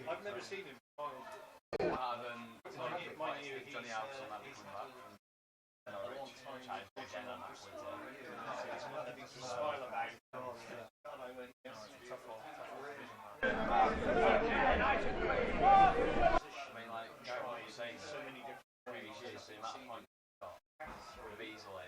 I've never seen him. Johnny Alves on that one back from Norwich, which I again on that point. Smile about. I mean, like what you're saying, so many different previous years, the amount of points he's got would have easily.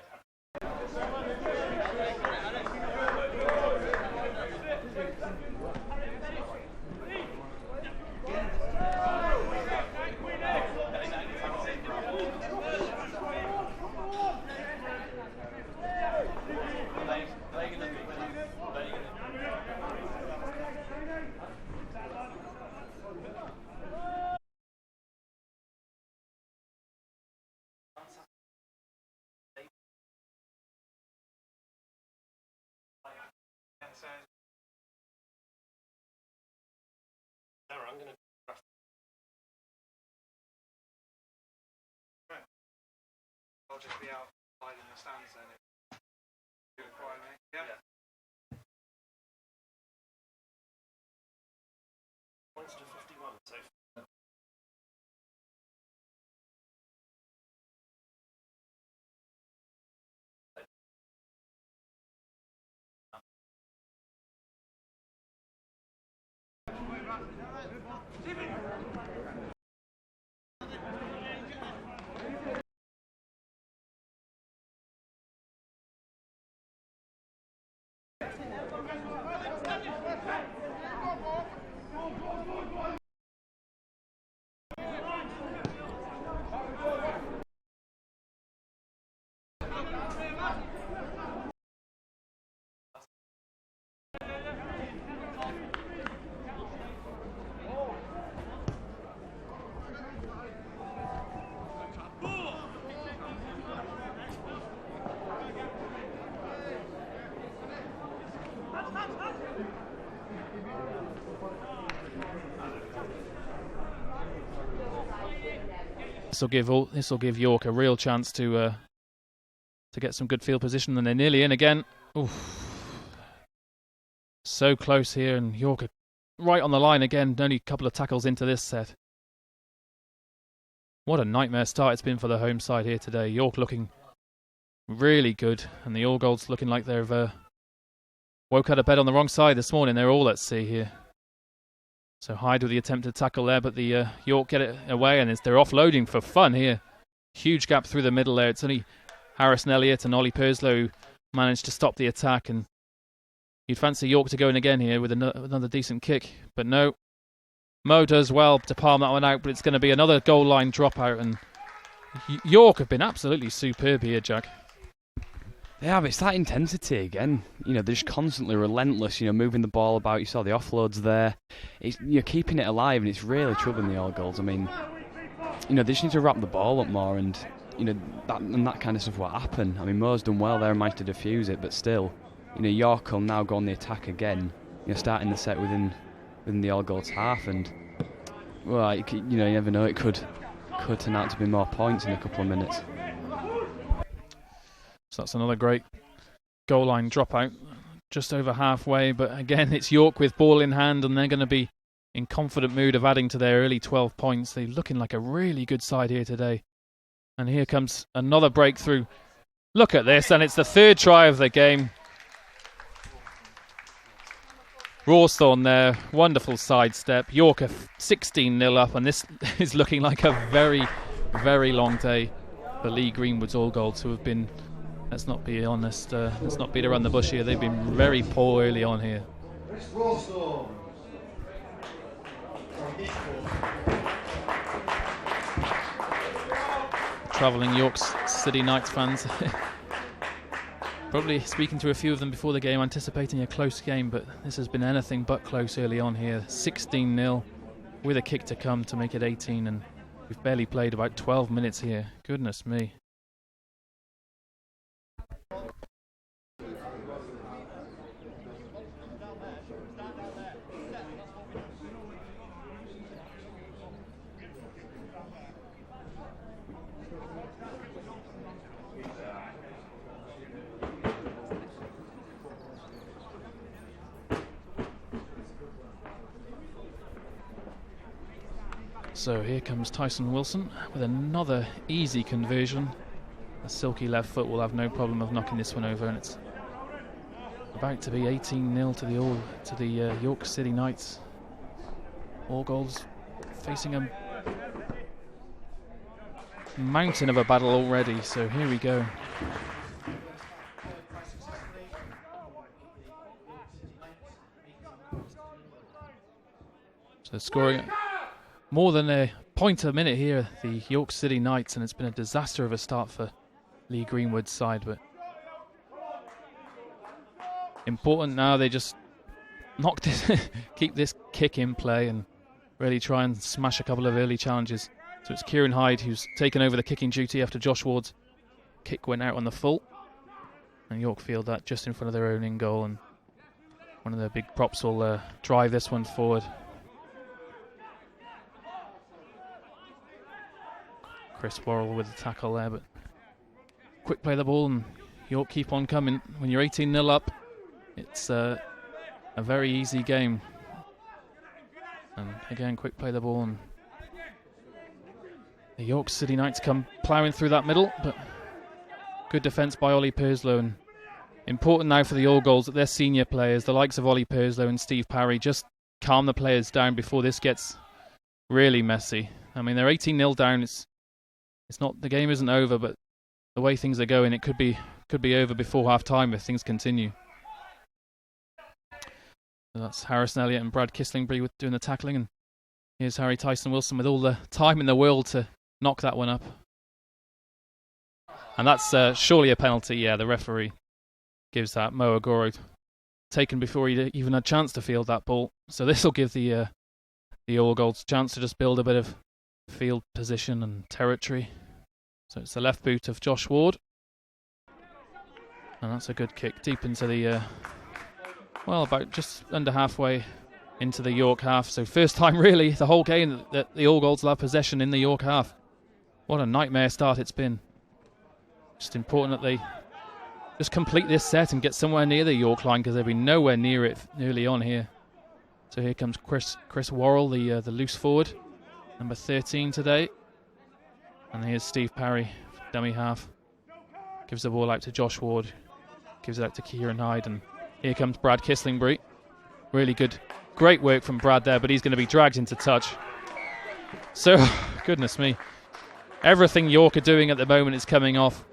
I'm going to. I'll just be outside in the stands then. If you require me. Yeah. Points to 51. So. This will give York a real chance to get some good field position, and they're nearly in again. Oof. So close here, and York are right on the line again. Only a couple of tackles into this set. What a nightmare start it's been for the home side here today. York looking really good, and the All Golds looking like they've woke out of bed on the wrong side this morning. They're all at sea here. So Hyde with the attempted tackle there, but the York get it away, and they're offloading for fun here. Huge gap through the middle there. It's only Harrison Elliott and Ollie Purslow who managed to stop the attack, and you'd fancy York to go in again here with another decent kick, but no. Mo does well to palm that one out, but it's going to be another goal line dropout, and York have been absolutely superb here, Jack. They have. It's that intensity again. You know, they're just constantly relentless, you know, moving the ball about. You saw the offloads there. You're keeping it alive, and it's really troubling the All Goals. I mean, you know, they just need to wrap the ball up more, and, you know, that kind of stuff will happen. I mean, Mo's done well there and managed to defuse it, but still, you know, York will now go on the attack again, you know, starting the set within the All Goals half, and, well, you know, you never know, it could turn out to be more points in a couple of minutes. So that's another great goal line dropout, just over halfway. But again, it's York with ball in hand, and they're going to be in confident mood of adding to their early 12 points. They're looking like a really good side here today. And here comes another breakthrough. Look at this, and it's the third try of the game. Rawsthorne there, wonderful sidestep. York are 16-0 up, and this is looking like a very, very long day for Lee Greenwood's All Golds, who have been, let's not be honest, let's not beat around the bush here, they've been very poor early on here. Travelling York City Knights fans probably speaking to a few of them before the game, anticipating a close game, but this has been anything but close early on here. 16-0 with a kick to come to make it 18, and we've barely played about 12 minutes here. Goodness me. So here comes Tyson Wilson with another easy conversion. A silky left foot will have no problem of knocking this one over, and it's about to be 18-0 to the York City Knights. All Golds facing a mountain of a battle already, so here we go. So scoring more than a point a minute here, the York City Knights, and it's been a disaster of a start for Lee Greenwood's side, but important now they just knock this keep this kick in play and really try and smash a couple of early challenges. So it's Kieran Hyde who's taken over the kicking duty after Josh Ward's kick went out on the full, and York field that just in front of their own in goal, and one of their big props will drive this one forward. Chris Worrell with the tackle there, but quick play the ball and York keep on coming. When you're 18-0 up, it's a very easy game. And again, quick play the ball, and the York City Knights come ploughing through that middle, but good defence by Ollie Purslow, and important now for the All Golds that their senior players, the likes of Ollie Purslow and Steve Parry, just calm the players down before this gets really messy. I mean, they're 18-0 down. It's not, the game isn't over, but the way things are going, it could be over before half time if things continue. So that's Harrison Elliott and Brad Kistlingbury doing the tackling, and here's Harry Tyson Wilson with all the time in the world to knock that one up. And that's surely a penalty. Yeah, the referee gives that. Mo Agoro taken before he even had a chance to field that ball. So this will give the All Golds a chance to just build a bit of field position and territory. So it's the left boot of Josh Ward, and that's a good kick deep into the well, about just under halfway into the York half. So first time really the whole game that the All Golds will have possession in the York half. What a nightmare start it's been. Just important that they just complete this set and get somewhere near the York line, because they'll be nowhere near it early on here. So here comes Chris Worrell, the loose forward, number 13 today. And here's Steve Parry, dummy half. Gives the ball out to Josh Ward. Gives it out to Kieran Hyde. And here comes Brad Kistlingbury. Really good. Great work from Brad there, but he's going to be dragged into touch. So, goodness me. Everything York are doing at the moment is coming off.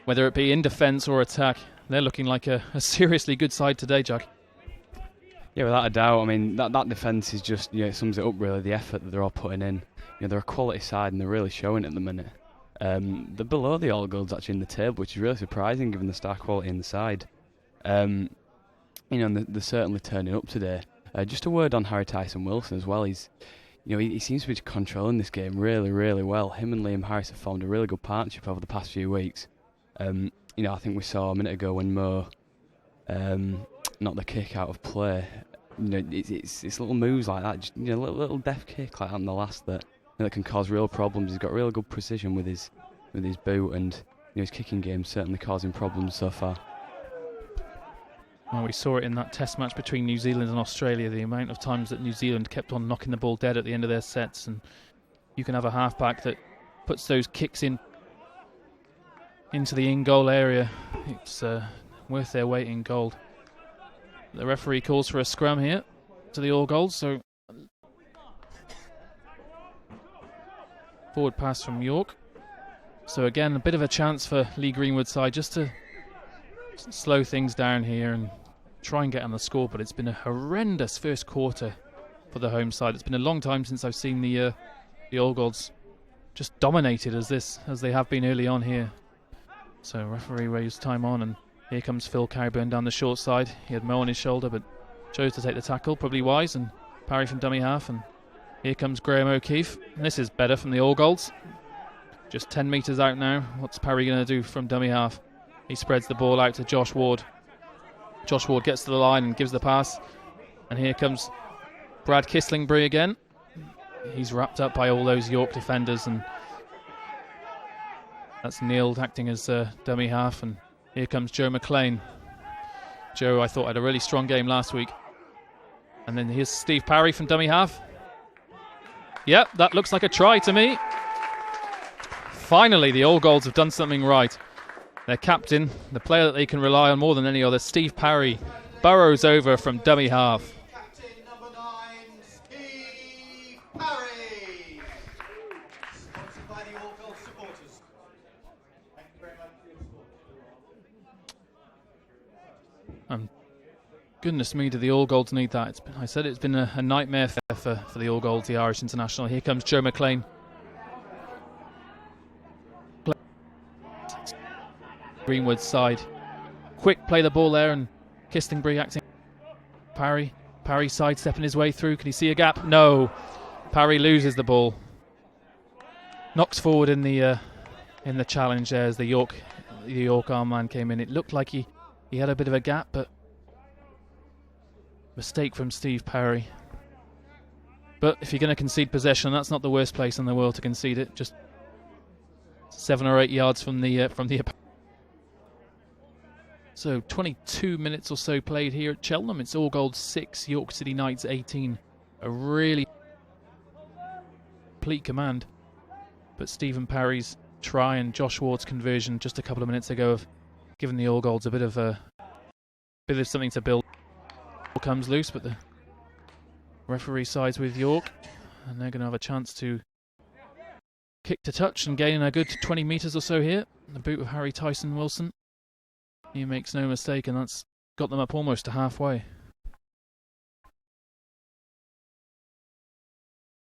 Whether it be in defence or attack. They're looking like a seriously good side today, Jack. Yeah, without a doubt. I mean, that defence is just, it sums it up really, the effort that they're all putting in. They're a quality side and they're really showing it at the minute. They're below the All Golds actually in the table, which is really surprising given the star quality in the side. And they're certainly turning up today. Just a word on Harry Tyson-Wilson as well. He seems to be controlling this game really, really well. Him and Liam Harris have formed a really good partnership over the past few weeks. I think we saw a minute ago when Mo knocked the kick out of play. It's little moves like that, just little deft kick like that in the last that can cause real problems. He's got real good precision with his boot, and his kicking game certainly causing problems so far. Well, we saw it in that test match between New Zealand and Australia, the amount of times that New Zealand kept on knocking the ball dead at the end of their sets, and you can have a halfback that puts those kicks into the in-goal area. It's worth their weight in gold. The referee calls for a scrum here to the All Golds, so forward pass from York. So again, a bit of a chance for Lee Greenwood's side just to slow things down here and try and get on the score, but it's been a horrendous first quarter for the home side. It's been a long time since I've seen the All Golds just dominated as they have been early on here. So referee raised time on, and here comes Phil Cowburn down the short side. He had Mo on his shoulder but chose to take the tackle, probably wise, and parry from dummy half, and here comes Graham O'Keefe, and this is better from the All Golds. Just 10 metres out now. What's Parry going to do from dummy half? He spreads the ball out to Josh Ward. Josh Ward gets to the line and gives the pass. And here comes Brad Kistlingbury again. He's wrapped up by all those York defenders, and that's Neil acting as dummy half. And here comes Joe McLean. Joe, I thought, had a really strong game last week. And then here's Steve Parry from dummy half. Yep, that looks like a try to me. Finally, the All Golds have done something right. Their captain, the player that they can rely on more than any other, Steve Parry, burrows over from dummy half. Captain number 9, Steve Parry. Sponsored by the All Golds supporters. Thank you very much for your support. Goodness me, do the All Golds need that? I said it's been a nightmare for the All Golds, the Irish international. Here comes Joe McLean. Greenwood's side. Quick play the ball there, and Kistlingbury acting. Parry sidestepping his way through. Can he see a gap? No. Parry loses the ball. Knocks forward in the challenge there as the York arm man came in. It looked like he had a bit of a gap, but mistake from Steve Parry. But if you're going to concede possession, that's not the worst place in the world to concede it. Just 7 or 8 yards from the So 22 minutes or so played here at Cheltenham. It's All Golds 6, York City Knights 18. A really complete command. But Stephen Parry's try and Josh Ward's conversion just a couple of minutes ago have given the All Golds a bit of something to build. Ball comes loose, but the referee sides with York, and they're going to have a chance to kick to touch and gain a good 20 metres or so here. The boot of Harry Tyson-Wilson. He makes no mistake, and that's got them up almost to halfway.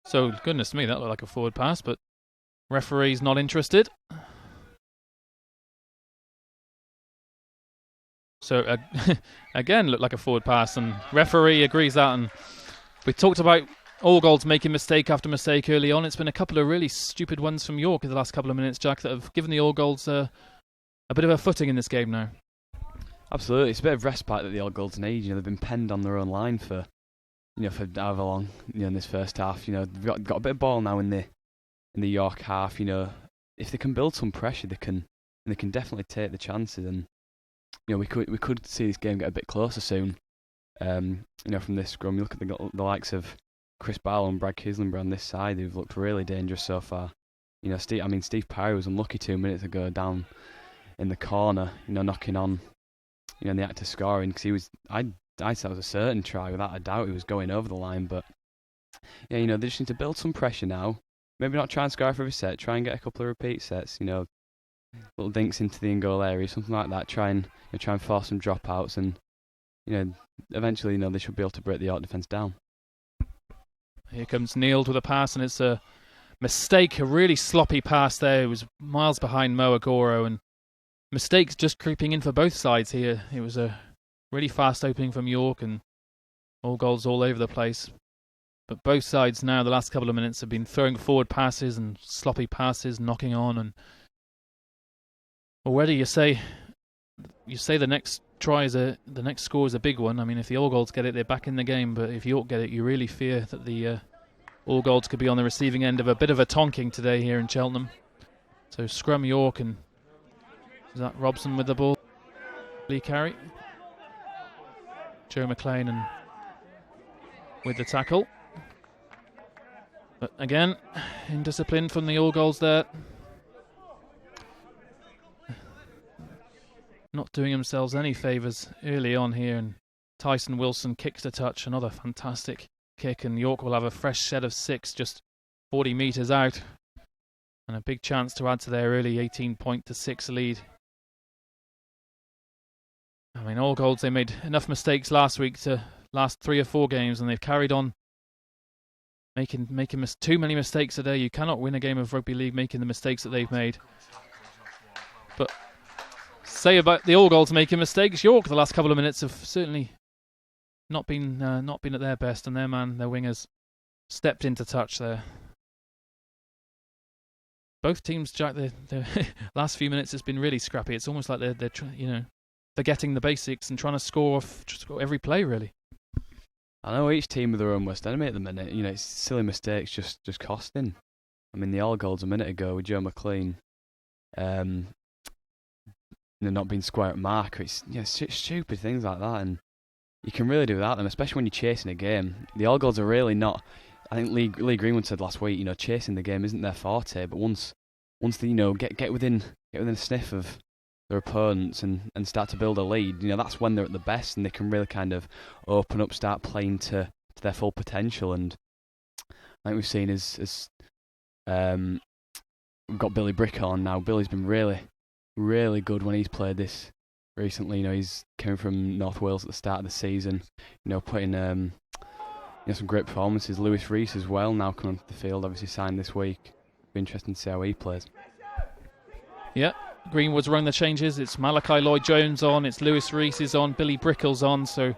So, goodness me, that looked like a forward pass, but referee's not interested. So, again, looked like a forward pass, and referee agrees that. And we talked about All Golds making mistake after mistake early on. It's been a couple of really stupid ones from York in the last couple of minutes, Jack, that have given the All Golds a bit of a footing in this game now. Absolutely, it's a bit of respite that the All Golds need. They've been penned on their own line for however long. In this first half, they've got a bit of ball now in the York half. If they can build some pressure, they can definitely take the chances. And we could see this game get a bit closer soon. From this scrum, you look at the likes of Chris Barlow and Brad Kistlingbury on this side, who've looked really dangerous so far. Steve Parry was unlucky 2 minutes ago down in the corner, knocking on, in the act of scoring, because I I said it was a certain try, without a doubt he was going over the line, but yeah, you know, they just need to build some pressure now. Maybe not try and score for every set, try and get a couple of repeat sets, you know, little dinks into the in-goal area, something like that, try and force some dropouts, and you know, eventually, you know, they should be able to break the York defence down. Here comes Neild with a pass, and it's a mistake, a really sloppy pass there. It was miles behind Mo Agoro, and mistakes just creeping in for both sides here. It was a really fast opening from York, and all goals all over the place. But both sides now, the last couple of minutes, have been throwing forward passes and sloppy passes, knocking on, and already you say the next the next score is a big one. I mean, if the All Golds get it, they're back in the game. But if York get it, you really fear that the All Golds could be on the receiving end of a bit of a tonking today here in Cheltenham. So scrum York, and is that Robson with the ball? Lee carry. Joe McLean and with the tackle. But again, indiscipline from the All Golds there. Not doing themselves any favours early on here, and Tyson Wilson kicks the touch, another fantastic kick, and York will have a fresh set of 6 just 40 metres out, and a big chance to add to their early 18-6 lead. I mean, All Golds, they made enough mistakes last week to last 3 or 4 games, and they've carried on making too many mistakes today. You cannot win a game of rugby league making the mistakes that they've made. But say about the All Golds making mistakes, York the last couple of minutes have certainly not been at their best, and their wingers stepped into touch there. Both teams, Jack, the last few minutes has been really scrappy. It's almost like they're forgetting the basics and trying to score every play, really. I know each team with their own worst enemy at the minute. You know, it's silly mistakes just costing. I mean, the All Golds a minute ago with Joe McLean, not being square at marker. It's stupid things like that, and you can really do without them, especially when you're chasing a game. The All Golds are really not. I think Lee Greenwood said last week, chasing the game isn't their forte, but once they get within a sniff of their opponents and start to build a lead, that's when they're at the best, and they can really kind of open up, start playing to their full potential. And I think we've seen we've got Billy Brick on now. Billy's been really, really good when he's played this recently. He's coming from North Wales at the start of the season, putting some great performances. Lewis Rees as well, now coming onto the field, obviously signed this week. Be interesting to see how he plays. Yeah, Greenwood's run the changes. It's Malachi Lloyd-Jones on, it's Lewis Rees is on, Billy Brickell's on, so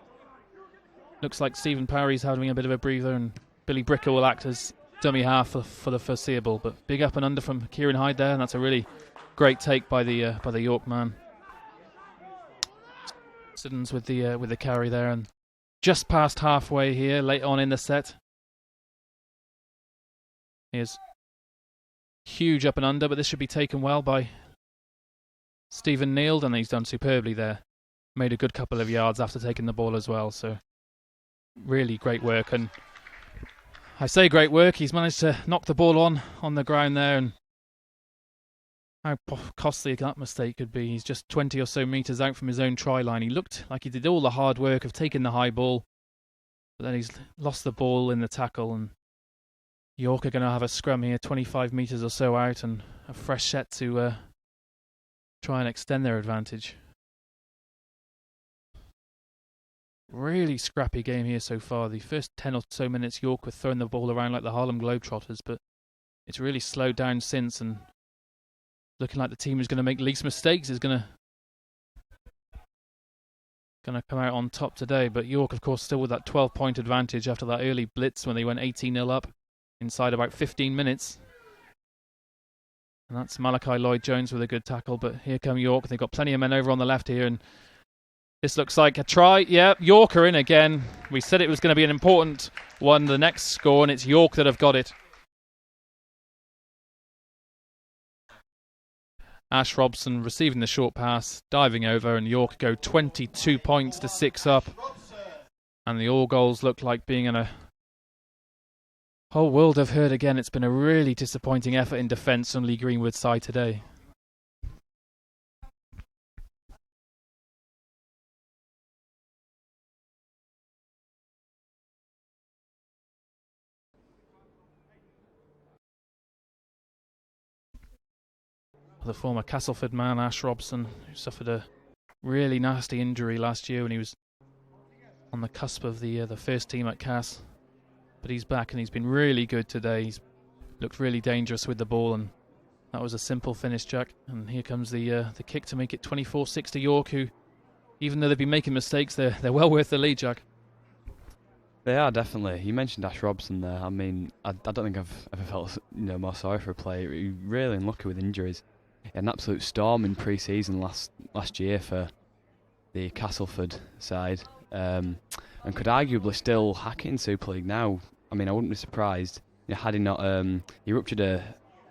looks like Stephen Parry's having a bit of a breather, and Billy Brickell will act as dummy half for the foreseeable. But big up and under from Kieran Hyde there, and that's a really great take by the York man. Siddons with the carry there, and just past halfway here, late on in the set. Here's huge up and under, but this should be taken well by Stephen Neild, and he's done superbly there. Made a good couple of yards after taking the ball as well, so really great work. And I say great work, he's managed to knock the ball on the ground there, and how costly that mistake could be. He's just 20 or so metres out from his own try line. He looked like he did all the hard work of taking the high ball, but then he's lost the ball in the tackle, and York are going to have a scrum here 25 metres or so out, and a fresh set to try and extend their advantage. Really scrappy game here so far. The first 10 or so minutes, York were throwing the ball around like the Harlem Globetrotters, but it's really slowed down since, and looking like the team who's going to make least mistakes is going to come out on top today. But York, of course, still with that 12-point advantage after that early blitz when they went 18-0 up inside about 15 minutes. And that's Malachi Lloyd-Jones with a good tackle. But here come York. They've got plenty of men over on the left here, and this looks like a try. Yeah, York are in again. We said it was going to be an important one, the next score, and it's York that have got it. Ash Robson receiving the short pass, diving over, and York go 22 points to 6 up. And the All Goals look like being in a whole world of hurt again. It's been a really disappointing effort in defence on Lee Greenwood's side today. the former Castleford man, Ash Robson, who suffered a really nasty injury last year when he was on the cusp of the first team at Cass. But he's back and he's been really good today. He's looked really dangerous with the ball, and that was a simple finish, Jack. And here comes the kick to make it 24-6 to York, who, even though they've been making mistakes, they're well worth the lead, Jack. They are, definitely. You mentioned Ash Robson there. I mean, I don't think I've ever felt more sorry for a player. He really unlucky with injuries. He had an absolute storm in pre-season last year for the Castleford side, and could arguably still hack it in Super League now. I mean, I wouldn't be surprised. Had he not, he ruptured a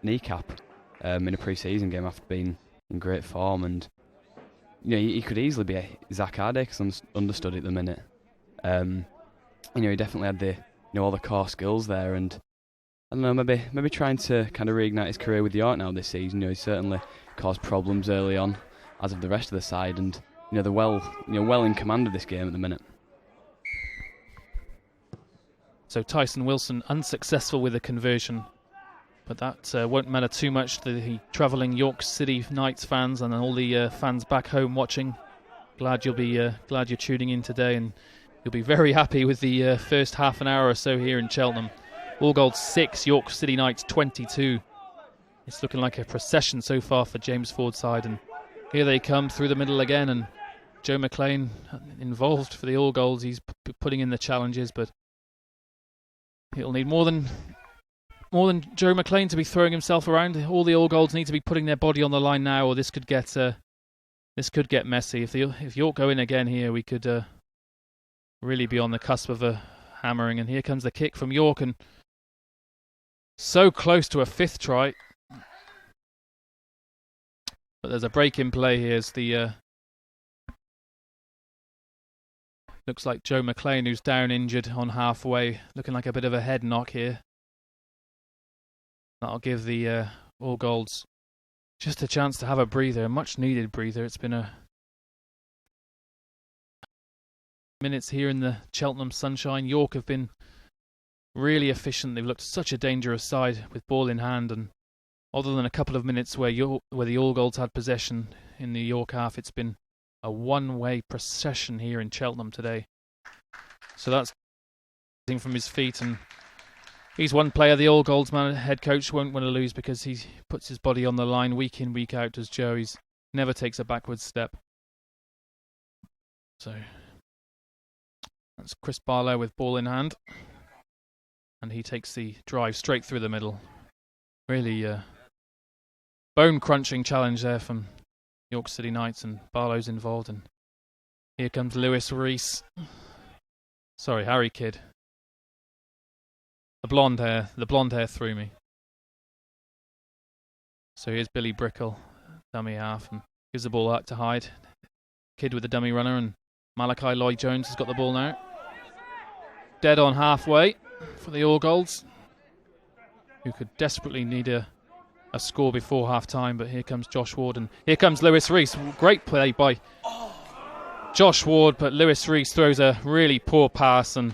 kneecap in a pre-season game after being in great form, and he could easily be a Zach Hardake's understudy at the minute. He definitely had the all the core skills there, and I don't know, maybe trying to kind of reignite his career with York now this season. He certainly caused problems early on, as of the rest of the side, and they're well in command of this game at the minute. So Tyson Wilson unsuccessful with the conversion, but that won't matter too much to the travelling York City Knights fans and all the fans back home watching. Glad you're tuning in today, and you'll be very happy with the first half an hour or so here in Cheltenham. Allgold 6, York City Knights 22. It's looking like a procession so far for James Ford's side, and here they come through the middle again, and Joe McLean involved for the Allgolds. He's putting in the challenges, but he'll need more than Joe McLean to be throwing himself around. All the Allgolds need to be putting their body on the line now, or this could get messy. If York go in again here, we could really be on the cusp of a hammering. And here comes the kick from York, and so close to a fifth try. But there's a break in play here as the looks like Joe McLean, who's down injured on halfway, looking like a bit of a head knock here. That'll give the Allgolds just a chance to have a breather, a much needed breather. It's been a minutes here in the Cheltenham sunshine. York have been really efficient. They've looked such a dangerous side with ball in hand, and other than a couple of minutes where the Allgolds had possession in the York half, it's been a one-way procession here in Cheltenham today. So that's from his feet, and he's one player the Allgolds head coach won't want to lose, because he puts his body on the line week in, week out, as Joe. He never takes a backwards step. So that's Chris Barlow with ball in hand, and he takes the drive straight through the middle. Really bone-crunching challenge there from York City Knights, and Barlow's involved. And here comes Lewis Rees. Sorry, Harry Kidd. The blonde hair threw me. So here's Billy Brickle, dummy half, and gives the ball out to Hyde. Kidd with the dummy runner, and Malachi Lloyd-Jones has got the ball now. Dead on halfway for the Allgolds, who could desperately need a score before half-time, but here comes Josh Ward, and here comes Lewis Rees. Great play by Josh Ward, but Lewis Rees throws a really poor pass, and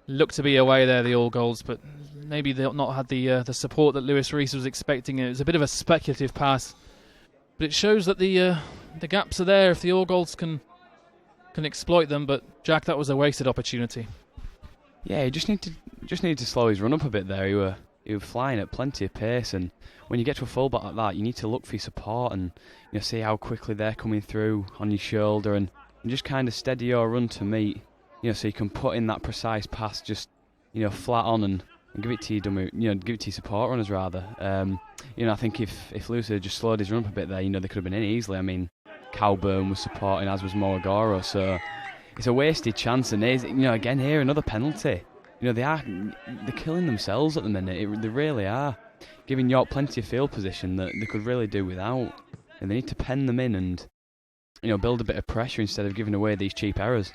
looked to be away there, the Allgolds, but maybe they'll not had the support that Lewis Rees was expecting. It was a bit of a speculative pass, but it shows that the gaps are there if the Allgolds can exploit them. But Jack, that was a wasted opportunity. Yeah, he just needed to slow his run up a bit there. He were flying at plenty of pace, and when you get to a fullback like that, you need to look for your support and see how quickly they're coming through on your shoulder, and just kind of steady your run to meet. So you can put in that precise pass just flat on and give it to your dummy, give it to your support runners rather. I think if Lewis had just slowed his run up a bit there, they could have been in easily. I mean, Cowburn was supporting, as was Moragoro, so it's a wasted chance. And again here another penalty. They're killing themselves at the minute. They really are, giving York plenty of field position that they could really do without, and they need to pen them in and build a bit of pressure instead of giving away these cheap errors.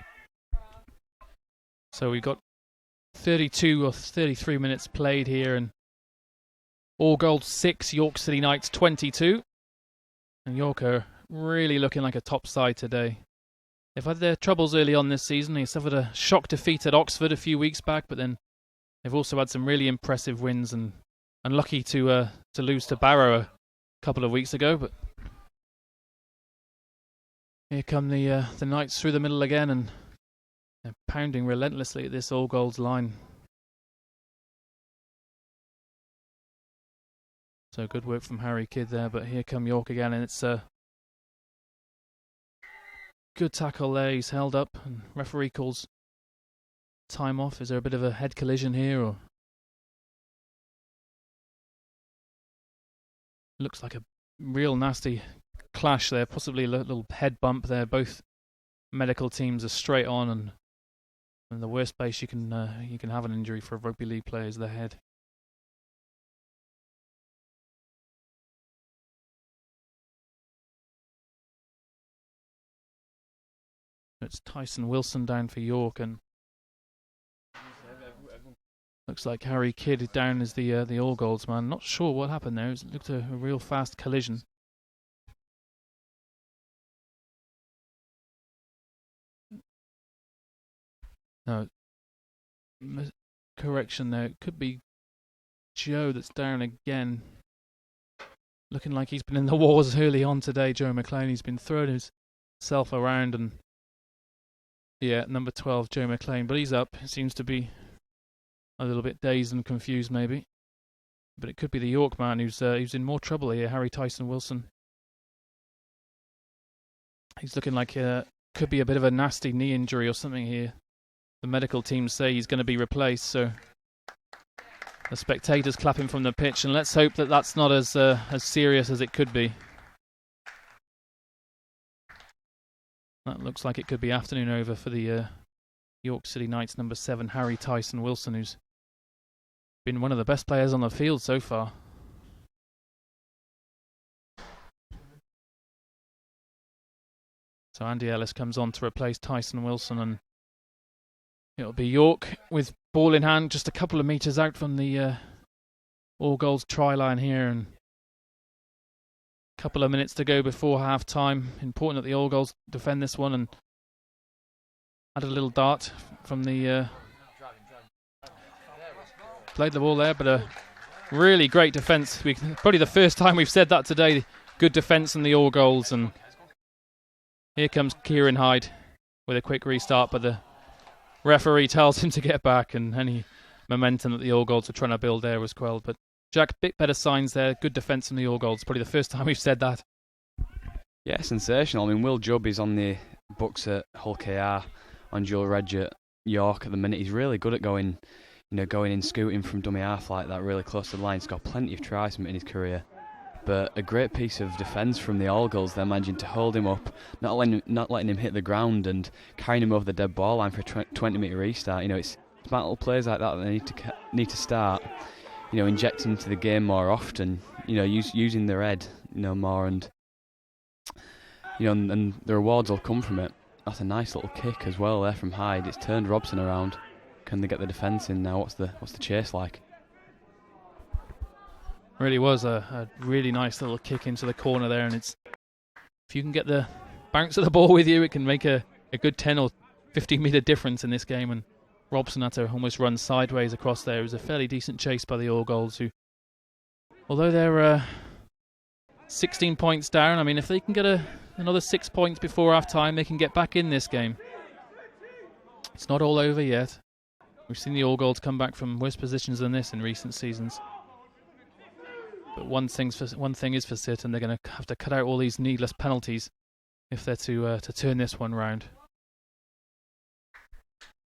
So we've got 32 or 33 minutes played here, and Allgolds 6, York City Knights 22. And York are really looking like a top side today. They've had their troubles early on this season. They suffered a shock defeat at Oxford a few weeks back, but then they've also had some really impressive wins, and unlucky to lose to Barrow couple of weeks ago, but here come the Knights through the middle again, and they're pounding relentlessly at this all golds line. So good work from Harry Kidd there, but here come York again, and it's a good tackle there. He's held up, and referee calls time off. Is there a bit of a head collision here, or looks like a real nasty clash there, possibly a little head bump there. Both medical teams are straight on, and the worst place you can have an injury for a rugby league player is the head. It's Tyson Wilson down for York, and looks like Harry Kidd down as the all golds man. Not sure what happened there. It looked a real fast collision. No, correction there. It could be Joe that's down again. Looking like he's been in the wars early on today, Joe McLean. He's been throwing himself around, and yeah, number 12, Joe McLean. But he's up. He seems to be a little bit dazed and confused, maybe. But it could be the York man who's in more trouble here, Harry Tyson Wilson. He's looking like could be a bit of a nasty knee injury or something here. The medical team say he's going to be replaced, so the spectators clapping from the pitch, and let's hope that that's not as serious as it could be. That looks like it could be afternoon over for the York City Knights number 7, Harry Tyson Wilson, who's been one of the best players on the field so far. So Andy Ellis comes on to replace Tyson Wilson, and it'll be York with ball in hand, just a couple of metres out from the all goals try line here, and a couple of minutes to go before half time. Important that the all goals defend this one, and had a little dart from the played the ball there, but a really great defence. Probably the first time we've said that today. Good defence in the all goals, and here comes Kieran Hyde with a quick restart, but the referee tells him to get back, and any momentum that the all golds were trying to build there was quelled. But Jack, bit better signs there. Good defence from the all golds. Probably the first time we've said that. Yeah, sensational. I mean, Will Jubb is on the books at Hull KR on dual reg at York at the minute. He's really good at going in scooting from dummy half like that, really close to the line. He's got plenty of tries from it in his career. But a great piece of defence from the all goals. They're managing to hold him up, not letting him hit the ground, and carrying him over the dead ball line for a 20-metre restart. It's smart little plays like that they need to start. Injecting into the game more often. Using their head, more, and and the rewards will come from it. That's a nice little kick as well there from Hyde. It's turned Robson around. Can they get the defence in now? What's the chase like? Really was a really nice little kick into the corner there, and if you can get the bounce of the ball with you, it can make a good 10 or 15 metre difference in this game. And Robson had to almost run sideways across there. It was a fairly decent chase by the all golds, who, although they're 16 points down, I mean, if they can get another 6 points before half time, they can get back in this game. It's not all over yet. We've seen the all golds come back from worse positions than this in recent seasons. But one thing is for certain, they're going to have to cut out all these needless penalties if they're to turn this one round.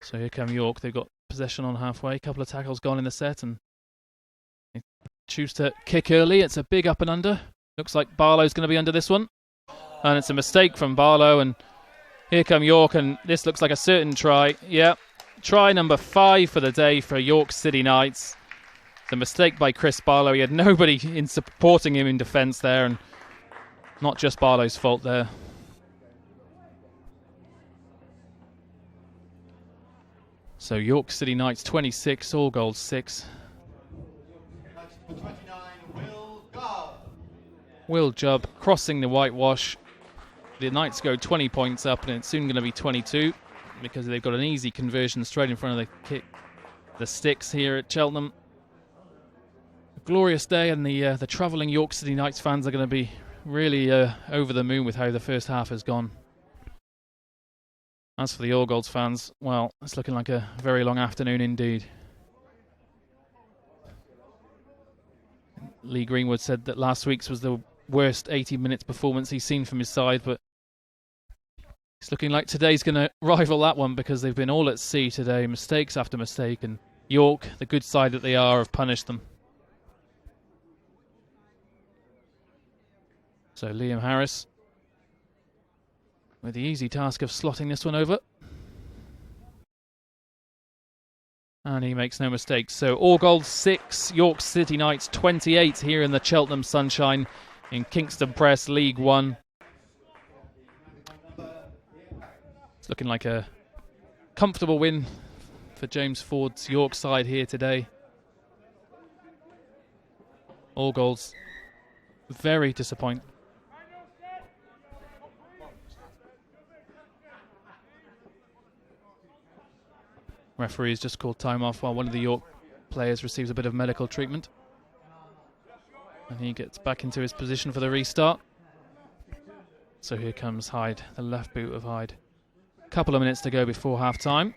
So here come York. They've got possession on halfway. A couple of tackles gone in the set, and they choose to kick early. It's a big up and under. Looks like Barlow's going to be under this one, and it's a mistake from Barlow. And here come York, and this looks like a certain try. Yeah, try number 5 for the day for York City Knights. The mistake by Chris Barlow. He had nobody in supporting him in defence there, and not just Barlow's fault there. So York City Knights 26, all golds 6. Will Jubb crossing the whitewash. The Knights go 20 points up, and it's soon going to be 22 because they've got an easy conversion straight in front of the sticks here at Cheltenham. glorious day, and the travelling York City Knights fans are going to be really over the moon with how the first half has gone. As for the All Golds fans, well, it's looking like a very long afternoon indeed. Lee Greenwood said that last week's was the worst 80 minutes performance he's seen from his side, but it's looking like today's going to rival that one, because they've been all at sea today, mistakes after mistake, and York, the good side that they are, have punished them. So Liam Harris with the easy task of slotting this one over. And he makes no mistakes. So All Golds 6, York City Knights 28 here in the Cheltenham Sunshine in Kingston Press League 1. It's looking like a comfortable win for James Ford's York side here today. All Golds very disappointed. Referee's just called time off while one of the York players receives a bit of medical treatment. And he gets back into his position for the restart. So here comes Hyde, the left boot of Hyde. A couple of minutes to go before half time.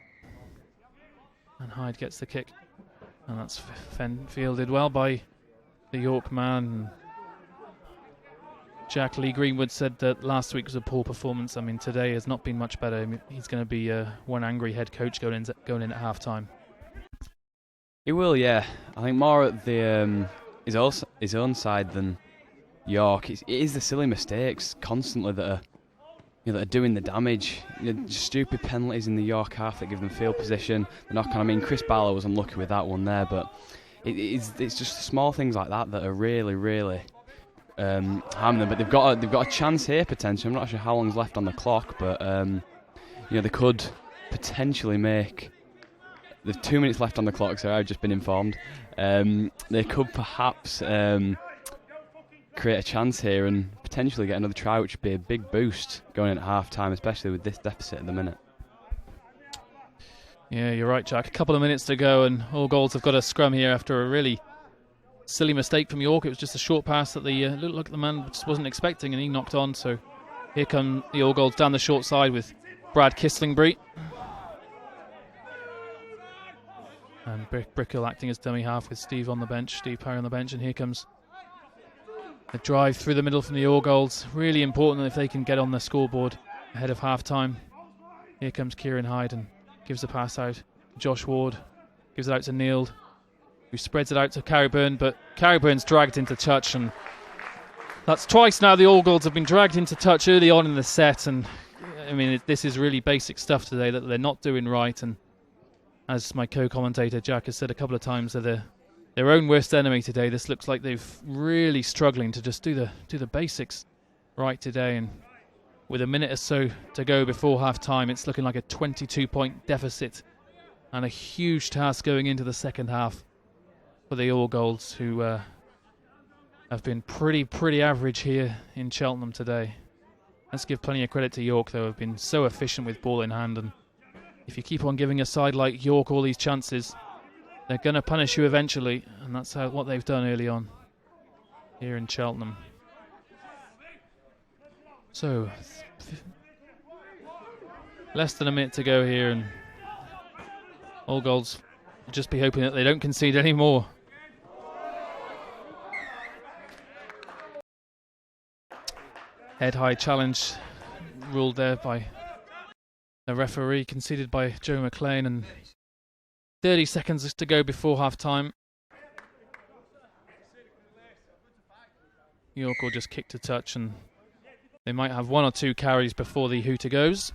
And Hyde gets the kick. And that's fielded well by the York man. Jack Lee Greenwood said that last week was a poor performance. I mean, today has not been much better. He's going to be one angry head coach going in at half time. He will, yeah. I think more at the his own side than York. It is the silly mistakes constantly that are doing the damage. Stupid penalties in the York half that give them field position. The knock on. I mean, Chris Barlow was unlucky with that one there, but it's just small things like that that are really, really harming them. But they've got a chance here potentially. I'm not sure how long's left on the clock, but they could potentially make. There's 2 minutes left on the clock, so I've just been informed. They could perhaps create a chance here and potentially get another try, which would be a big boost going in at half time, especially with this deficit at the minute. Yeah, you're right, Jack. A couple of minutes to go, and All Golds have got a scrum here after a really silly mistake from York. It was just a short pass that the looked like the man just wasn't expecting, and he knocked on. So here come the All Golds down the short side with Brad Kistlingbury. And Brickell acting as dummy half with Steve Parry on the bench, and here comes the drive through the middle from the All Golds. Really important if they can get on the scoreboard ahead of half time. Here comes Kieran Hyde and gives the pass out. Josh Ward gives it out to Neild, who spreads it out to Carryburn, but Carryburn's dragged into touch, and that's twice now the All Golds have been dragged into touch early on in the set. And I mean, this is really basic stuff today that they're not doing right. And as my co-commentator Jack has said a couple of times, they're their own worst enemy today. This looks like they've really struggling to just do the basics right today. And with a minute or so to go before half time, it's looking like a 22-point deficit and a huge task going into the second half for the All Golds, who have been pretty average here in Cheltenham today. Let's give plenty of credit to York, though, have been so efficient with ball in hand. And if you keep on giving a side like York all these chances, they're going to punish you eventually, and that's what they've done early on here in Cheltenham. So, less than a minute to go here, and All Golds just be hoping that they don't concede any more. Head-high challenge ruled there by the referee, conceded by Joe McLean, and 30 seconds to go before half-time. York will just kick to touch, and they might have one or two carries before the hooter goes,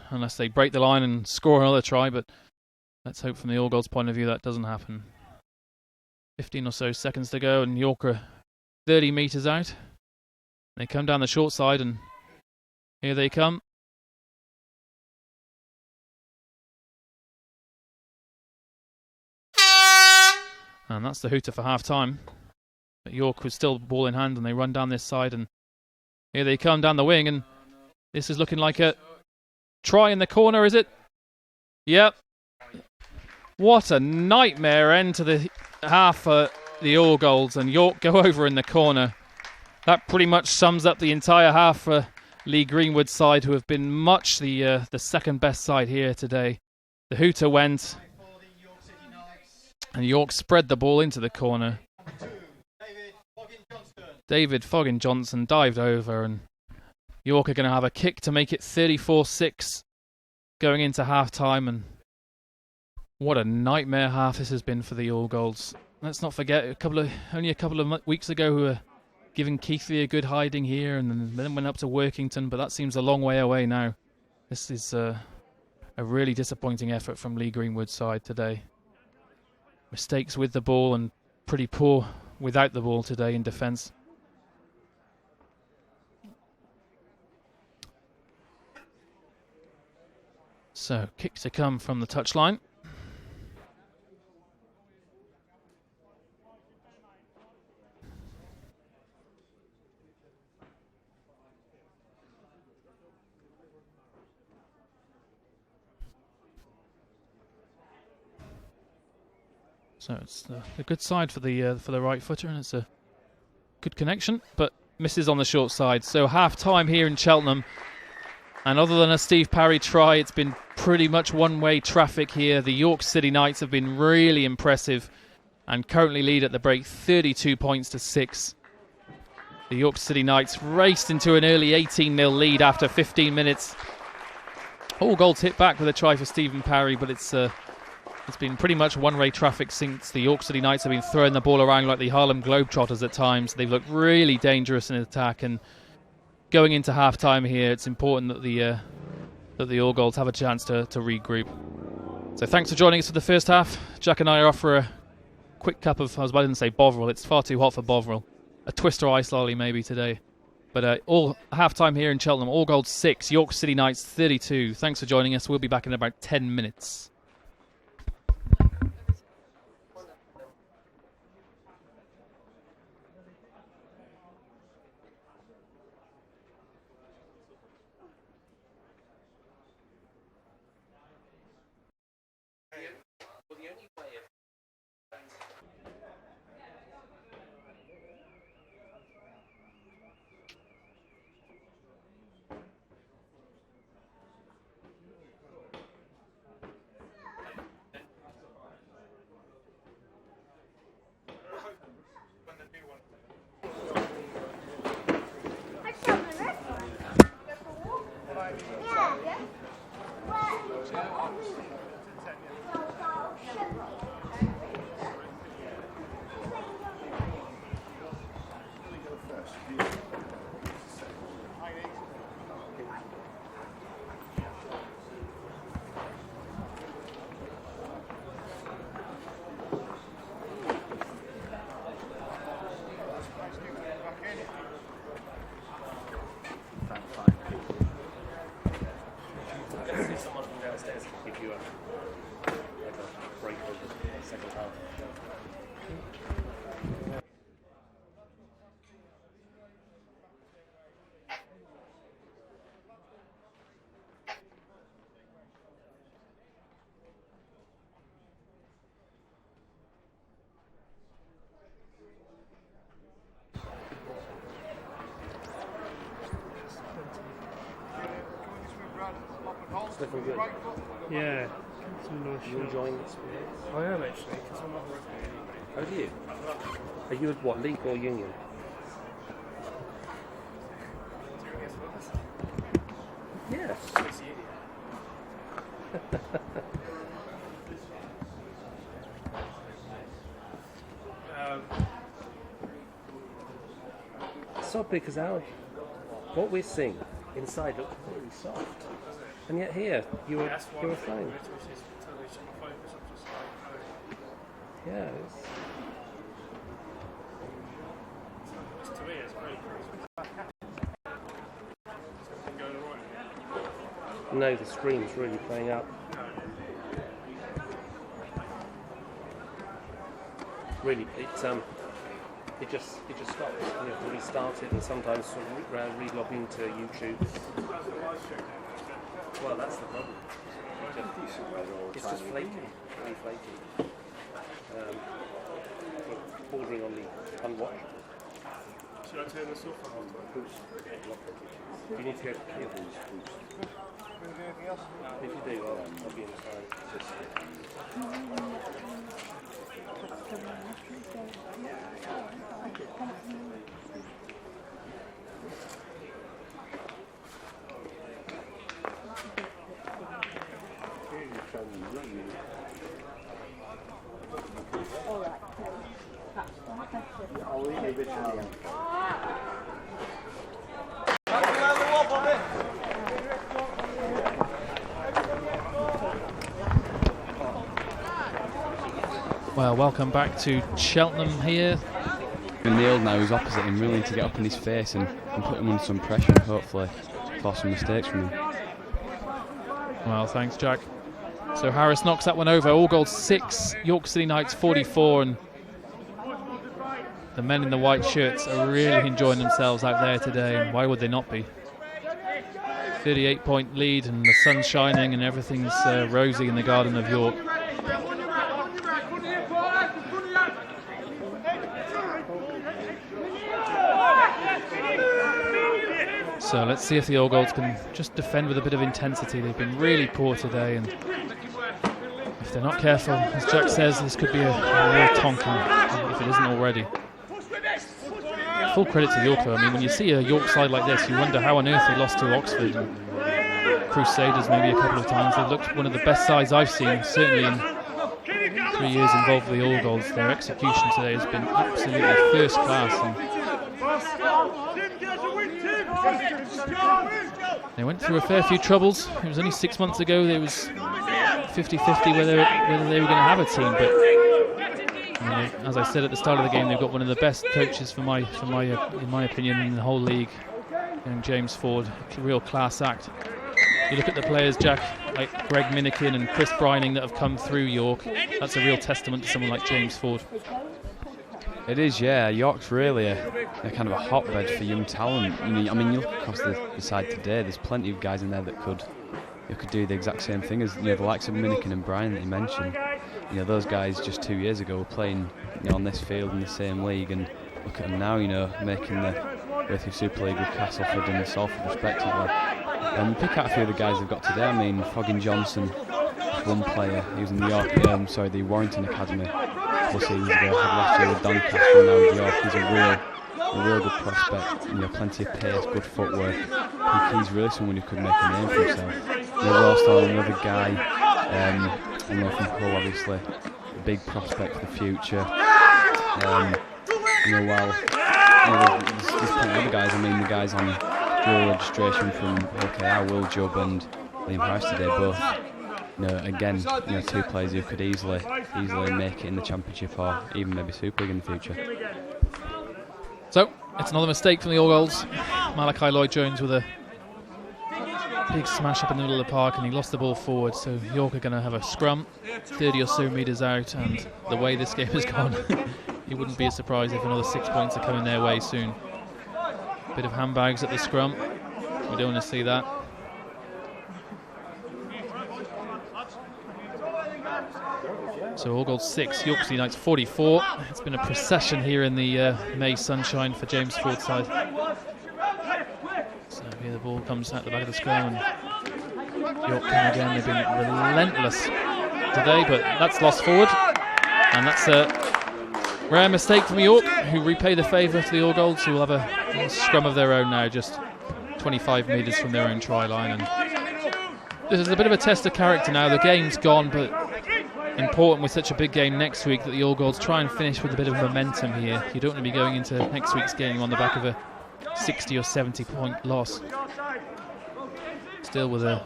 unless they break the line and score another try, but let's hope from the All Golds point of view that doesn't happen. 15 or so seconds to go, and York are 30 metres out. They come down the short side, and here they come. And that's the hooter for half-time. But York was still ball in hand, and they run down this side, and here they come down the wing, and this is looking like a try in the corner, is it? Yep. What a nightmare end to the half for the All Golds, and York go over in the corner. That pretty much sums up the entire half for Lee Greenwood's side, who have been much the second best side here today. The hooter went, and York spread the ball into the corner. David Foggin Johnson dived over, and York are going to have a kick to make it 34-6 going into half-time. And what a nightmare half this has been for the All Golds. Let's not forget, only a couple of weeks ago, we were giving Keighley a good hiding here, and then went up to Workington, but that seems a long way away now. This is a really disappointing effort from Lee Greenwood's side today. Mistakes with the ball and pretty poor without the ball today in defence. So, kick to come from the touchline. So it's a good side for the right footer, and it's a good connection, but misses on the short side. So half time here in Cheltenham, and other than a Steve Parry try, it's been pretty much one-way traffic here. The York City Knights have been really impressive and currently lead at the break 32 points to 6. The York City Knights raced into an early 18-0 lead after 15 minutes. All Golds hit back with a try for Stephen Parry, but it's been pretty much one-way traffic since the York City Knights have been throwing the ball around like the Harlem Globetrotters at times. They've looked really dangerous in attack, and going into half-time here, it's important that the All Golds have a chance to regroup. So thanks for joining us for the first half. Jack and I are off for a quick cup of, I was about to say Bovril, it's far too hot for Bovril. A Twister Ice Lolly maybe today. But all half-time here in Cheltenham, All Golds 6, York City Knights 32. Thanks for joining us. We'll be back in about 10 minutes. Looking good. Yeah. You enjoying this? I am actually, because I'm not rugby. How do you? Are you at what, league or union? Yes. So big as our, what we're seeing inside looks really soft. And yet here, you were fine. Yeah. No, the screen's really playing up. Really, it just stops. You have to restart it and sometimes sort of re-log into YouTube. Well, that's the problem. It's just flaky, really flaky. Ball anything on the unwatch? Should I turn this off? Boost. You need to go to clear boost. If you do, I'll be inside. Well, welcome back to Cheltenham here. And Neil now is opposite him, really need to get up in his face and put him under some pressure and hopefully force some mistakes from him. Well, thanks, Jack. So Harris knocks that one over. All goals 6, York City Knights 44, and the men in the white shirts are really enjoying themselves out there today, and why would they not be? 38-point lead, and the sun's shining, and everything's rosy in the Garden of York. So let's see if the All Golds can just defend with a bit of intensity. They've been really poor today, and if they're not careful, as Jack says, this could be a real tonking if it isn't already. Full credit to York though. I mean, when you see a York side like this, you wonder how on earth they lost to Oxford and Crusaders maybe a couple of times. They've looked one of the best sides I've seen, certainly in 3 years involved with the All Golds. Their execution today has been absolutely first class. And they went through a fair few troubles. It was only 6 months ago. There was 50-50 whether they were going to have a team. But I mean, as I said at the start of the game, they've got one of the best coaches, in my opinion, in the whole league, and James Ford, a real class act. You look at the players, Jack, like Greg Minikin and Chris Brining that have come through York. That's a real testament to someone like James Ford. It is, yeah. York's really a kind of a hotbed for young talent. You know, I mean, you look across the side today. There's plenty of guys in there that could do the exact same thing as the likes of Minikin and Brian that you mentioned. Those guys just 2 years ago were playing on this field in the same league, and look at them now. Making the way through Super League with Castleford and Salford respectively. Pick out a few of the guys they've got today. I mean, Foggin Johnson, one player. He was in the Warrington Academy a couple of seasons ago. Had last year with Doncaster, and now with York. He's a real good prospect. Plenty of pace, good footwork. I think he's really someone who could make a name for himself. We're also another guy, from Hull, obviously, a big prospect for the future. There's plenty of other guys. I mean, the guys on dual registration from OKR, Will Jubb and Liam Harris today, both. Again, two players who could easily make it in the Championship or even maybe Super League in the future. So it's another mistake from the All Golds. Malachi Lloyd-Jones with a big smash up in the middle of the park, and he lost the ball forward. So York are going to have a scrum, 30 or so metres out, and the way this game has gone, it wouldn't be a surprise if another 6 points are coming their way soon. Bit of handbags at the scrum. We don't want to see that. So All Golds 6, York City Knights 44. It's been a procession here in the May sunshine for James Ford's side. So here the ball comes out the back of the scrum, and York come again. They've been relentless today, but that's lost forward, and that's a rare mistake from York, who repay the favour to the All Golds, who will have a scrum of their own now, just 25 metres from their own try line. And this is a bit of a test of character now. The game's gone, but important with such a big game next week that the All Golds try and finish with a bit of momentum here. You don't want to be going into next week's game on the back of a 60 or 70 point loss. Still with a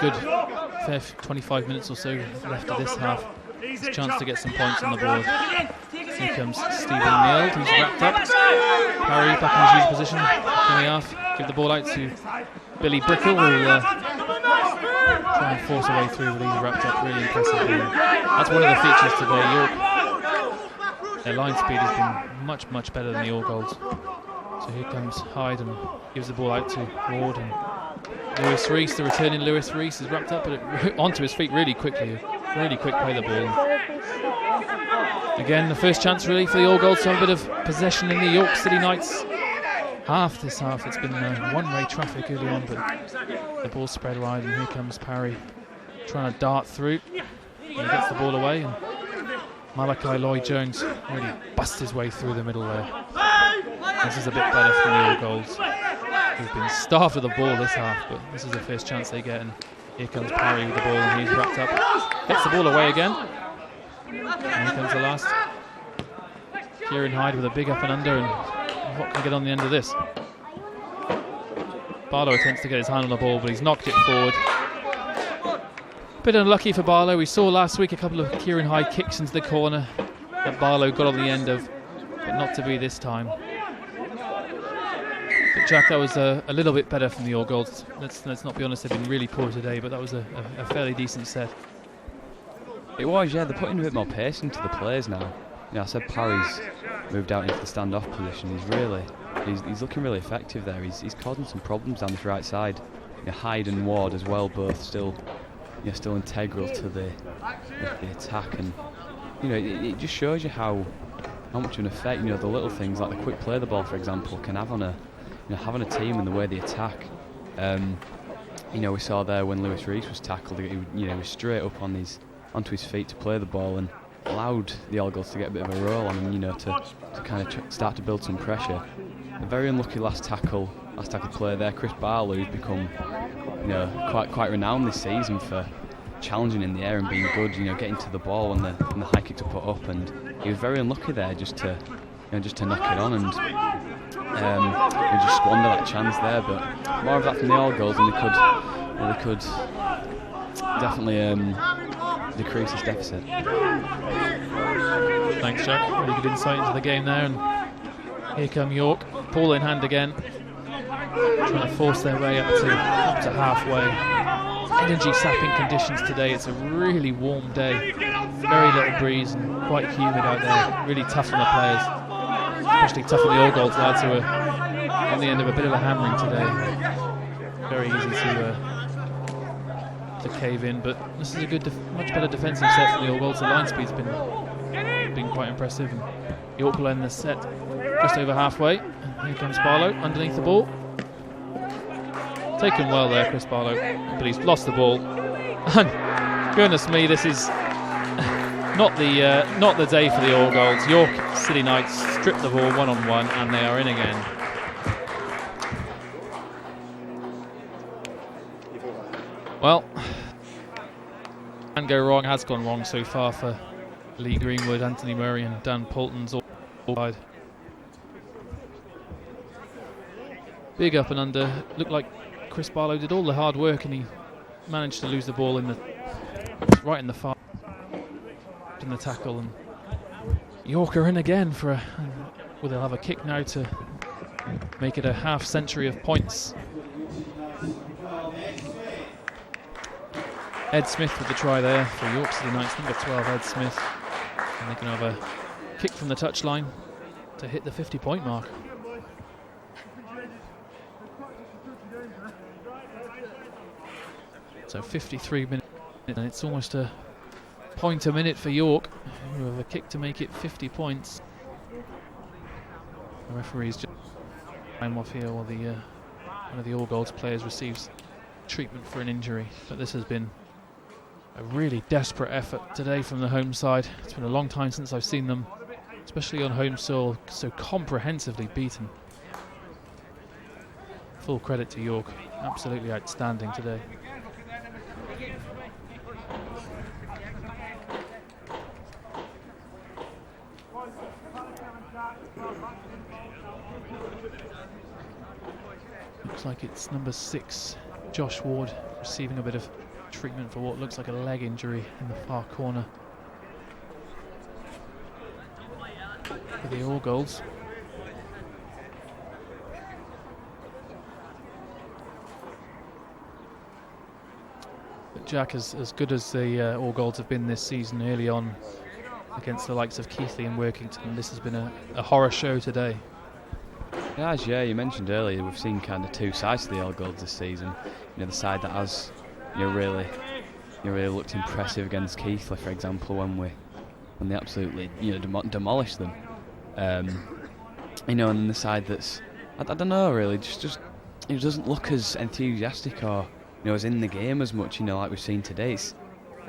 good fair 25 minutes or so left of this half. It's a chance to get some points on the board. Here comes Stephen Neild, who's wrapped up. Parry back in his usual position, coming off. Give the ball out to Billy Brickle, who will try and force a way through, but he's wrapped up really impressively. That's one of the features today. York, their line speed has been much, much better than the All Golds. So here comes Hyde and gives the ball out to Ward, and Lewis Rees, the returning Lewis Rees, is wrapped up, but onto his feet really quickly. really quick play the ball. Again, the first chance really for the All Golds to have a bit of possession in the York City Knights half. This half, it's been one-way traffic early on, but the ball spread wide, and here comes Parry trying to dart through. He gets the ball away, and Malachi Lloyd-Jones really busts his way through the middle there. This is a bit better for the All Golds, who've been starved of the ball this half, but this is the first chance they get, and here comes Parry with the ball, and he's wrapped up. Gets the ball away again. And here comes the last. Kieran Hyde with a big up and under, and what can he get on the end of this? Barlow attempts to get his hand on the ball, but he's knocked it forward. Bit unlucky for Barlow. We saw last week a couple of Kieran Hyde kicks into the corner that Barlow got on the end of, but not to be this time. But Jack, that was a little bit better from the All Golds. Let's not be honest, they've been really poor today, but that was a fairly decent set. It was, yeah. They're putting a bit more pace into the plays now. I said Parry's moved out into the stand-off position. He's looking really effective there. He's causing some problems down this right side. Hyde and Ward as well, both still integral to the attack, and it just shows you how much of an effect the little things like the quick play of the ball, for example, can have on having a team and the way they attack. We saw there when Lewis Rees was tackled, he was straight up onto his feet to play the ball and allowed the All Golds to get a bit of a roll on him, to kind of start to build some pressure. A very unlucky last tackle play there. Chris Barlow, who's become quite renowned this season for challenging in the air and being good, getting to the ball when the high kicks are put up, and he was very unlucky there just to knock it on, and just squander that chance there. But more of that from the All Golds, and they could definitely decrease this deficit. Thanks, Jack. Really good insight into the game there, and here come York, ball in hand again, trying to force their way up to halfway. Energy sapping conditions today. It's a really warm day, very little breeze and quite humid out there. Really tough on the players, especially tough on the All Golds lads, who are on the end of a bit of a hammering today. Very easy to cave in, but this is a much better defensive set from the All Golds. The line speed's been quite impressive, and York will end the set just over halfway. And here comes Barlow underneath the ball. Taken well there, Chris Barlow, but he's lost the ball. And goodness me, this is not the day for the All Golds. York City Knights strip the ball one-on-one, and they are in again. Well, can go wrong, has gone wrong so far for Lee Greenwood, Anthony Murray and Dan Poulton's all side. Big up and under. Looked like Chris Barlow did all the hard work, and he managed to lose the ball right in the far in the tackle. And York are in again they'll have a kick now to make it a half century of points. Ed Smith with the try there for York City Knights, number 12, Ed Smith. And they can have a kick from the touchline to hit the 50-point mark. So 53 minutes, and it's almost a point a minute for York, who have a kick to make it 50 points. The referee's just time off here while one of the All Golds players receives treatment for an injury. But this has been a really desperate effort today from the home side. It's been a long time since I've seen them, especially on home soil, so comprehensively beaten. Full credit to York, absolutely outstanding today. Looks like it's number 6, Josh Ward, receiving a bit of treatment for what looks like a leg injury in the far corner for the All Golds. But Jack, as good as the All Golds have been this season early on against the likes of Keighley and Workington, this has been a horror show today. Yeah, you mentioned earlier we've seen kind of two sides to the All Golds this season. The side that has really really looked impressive against Keighley, for example, when they absolutely demolished them. And then the side that's I don't know really, just it doesn't look as enthusiastic or as in the game as much, like we've seen today.